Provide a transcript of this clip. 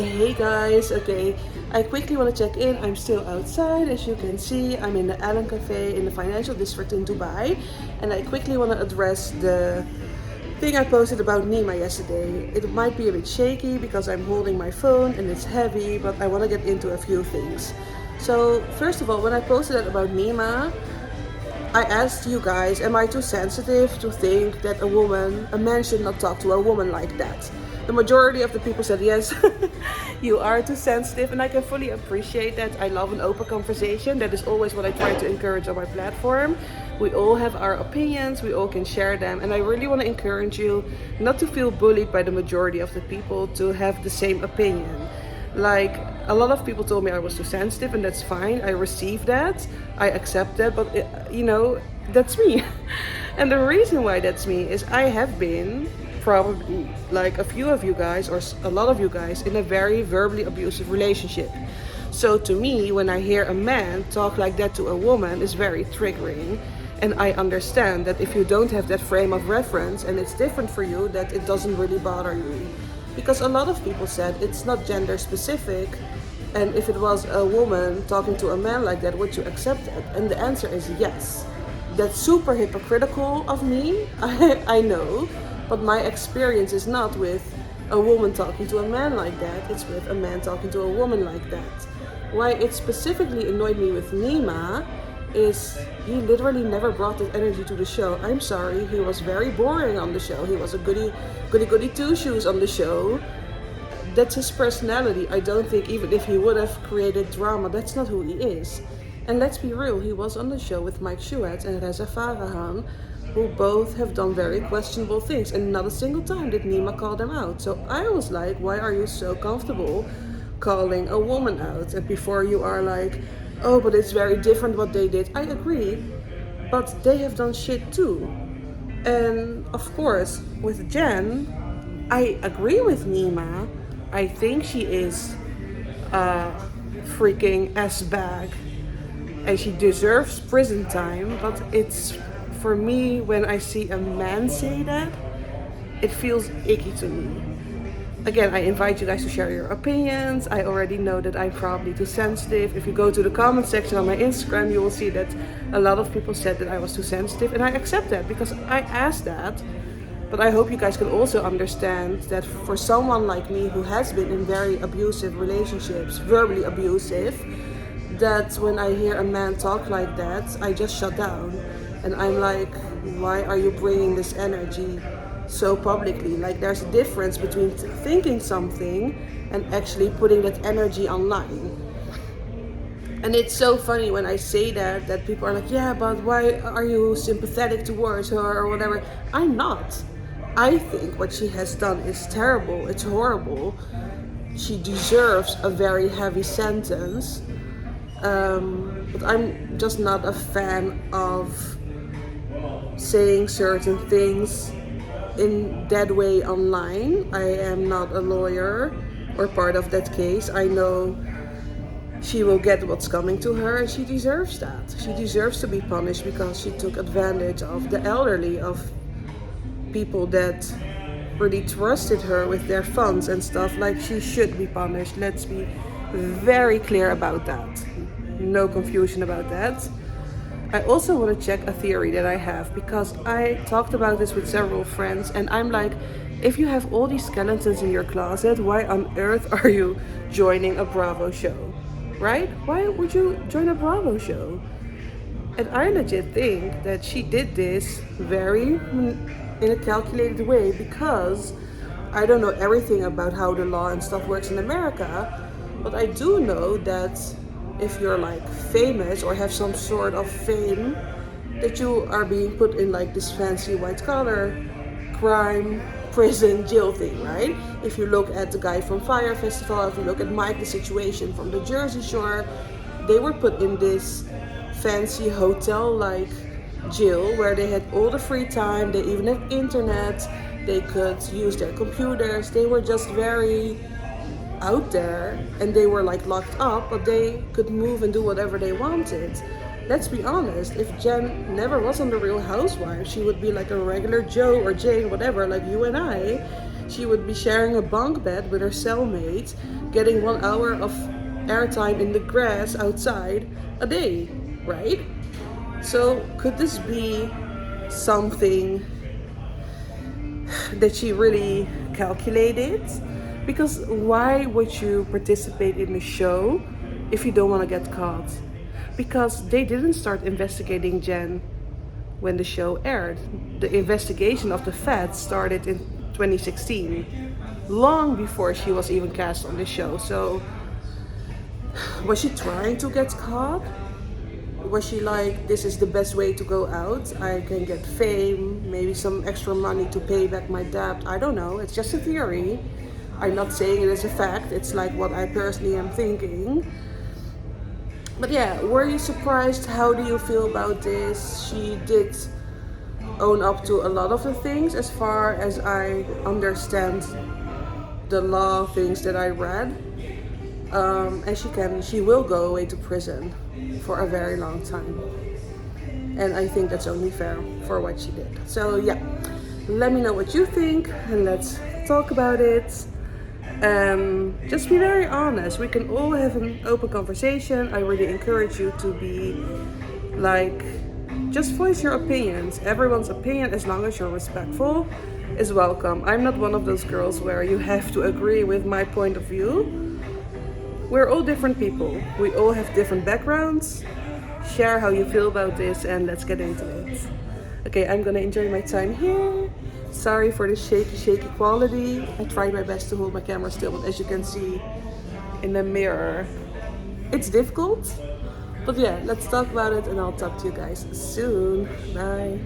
Hey guys, okay, I quickly want to check in. I'm still outside, as you can see. I'm in the Allen Cafe in the financial district in Dubai, and I quickly want to address the thing I posted about Nema yesterday. It might be a bit shaky because I'm holding my phone and it's heavy, but I want to get into a few things. So, first of all, when I posted that about Nema, I asked you guys, am I too sensitive to think that a man should not talk to a woman like that? The majority of the people said yes, you are too sensitive, and I can fully appreciate that. I love an open conversation. That is always what I try to encourage on my platform. We all have our opinions, we all can share them, and I really want to encourage you not to feel bullied by the majority of the people to have the same opinion. Like, a lot of people told me I was too sensitive, and that's fine. I received that, I accept that, but that's me. And the reason why that's me is I have been probably, like a few of you guys or a lot of you guys, in a very verbally abusive relationship. So to me, when I hear a man talk like that to a woman, is very triggering. And I understand that if you don't have that frame of reference and it's different for you, that it doesn't really bother you. Because a lot of people said it's not gender specific, and if it was a woman talking to a man like that, would you accept it? And the answer is yes. That's super hypocritical of me, I know, but my experience is not with a woman talking to a man like that, it's with a man talking to a woman like that. Why it specifically annoyed me with Nema is he literally never brought that energy to the show. I'm sorry, he was very boring on the show. He was a goody two shoes on the show. That's his personality. I don't think even if he would have created drama, that's not who he is. And let's be real, he was on the show with Mike Schuett and Reza Farahan, who both have done very questionable things, and not a single time did Nema call them out. So I was like, why are you so comfortable calling a woman out? And before you are like, oh, but it's very different what they did. I agree, but they have done shit too. And of course, with Jen, I agree with Nema. I think she is a freaking S-bag and she deserves prison time, but it's, for me, when I see a man say that, it feels icky to me. Again, I invite you guys to share your opinions. I already know that I'm probably too sensitive. If you go to the comment section on my Instagram, you will see that a lot of people said that I was too sensitive, and I accept that because I asked that. But I hope you guys can also understand that for someone like me who has been in very abusive relationships, verbally abusive, that when I hear a man talk like that, I just shut down. And I'm like, why are you bringing this energy so publicly? Like, there's a difference between thinking something and actually putting that energy online. And it's so funny when I say that people are like, yeah, but why are you sympathetic towards her or whatever? I'm not. I think what she has done is terrible. It's horrible. She deserves a very heavy sentence. But I'm just not a fan of saying certain things in that way online. I am not a lawyer or part of that case. I know she will get what's coming to her, and she deserves that. She deserves to be punished because she took advantage of the elderly, of people that really trusted her with their funds and stuff. Like, she should be punished. Let's be very clear about that. No confusion about that. I also want to check a theory that I have, because I talked about this with several friends, and I'm like, if you have all these skeletons in your closet, why on earth are you joining a Bravo show? Right? Why would you join a Bravo show? And I legit think that she did this very in a calculated way, because I don't know everything about how the law and stuff works in America, but I do know that if you're like famous or have some sort of fame, that you are being put in like this fancy white collar crime prison jail thing, right? If you look at the guy from Fire Festival, if you look at Mike, the situation from the Jersey Shore, they were put in this fancy hotel like jail where they had all the free time, they even had internet, they could use their computers, they were just very out there, and they were like locked up, but they could move and do whatever they wanted. Let's be honest, if Jen never was on The Real Housewives, she would be like a regular Joe or Jane, whatever, like you and I. she would be sharing a bunk bed with her cellmate, getting 1 hour of airtime in the grass outside a day, right? So could this be something that she really calculated? Because why would you participate in the show if you don't want to get caught? Because they didn't start investigating Jen when the show aired. The investigation of the feds started in 2016, long before she was even cast on the show. So was she trying to get caught? Was she like, this is the best way to go out? I can get fame, maybe some extra money to pay back my debt. I don't know. It's just a theory. I'm not saying it is a fact. It's like what I personally am thinking. But yeah, were you surprised? How do you feel about this? She did own up to a lot of the things, as far as I understand the law things that I read. And she will go away to prison for a very long time. And I think that's only fair for what she did. So yeah, let me know what you think and let's talk about it. Just be very honest. We can all have an open conversation. I really encourage you to be like, just voice your opinions. Everyone's opinion, as long as you're respectful, is welcome. I'm not one of those girls where you have to agree with my point of view. We're all different people. We all have different backgrounds. Share how you feel about this and let's get into it. Okay, I'm gonna enjoy my time here. Sorry for the shaky quality. I tried my best to hold my camera still, but as you can see in the mirror, it's difficult. But yeah, let's talk about it and I'll talk to you guys soon. Bye.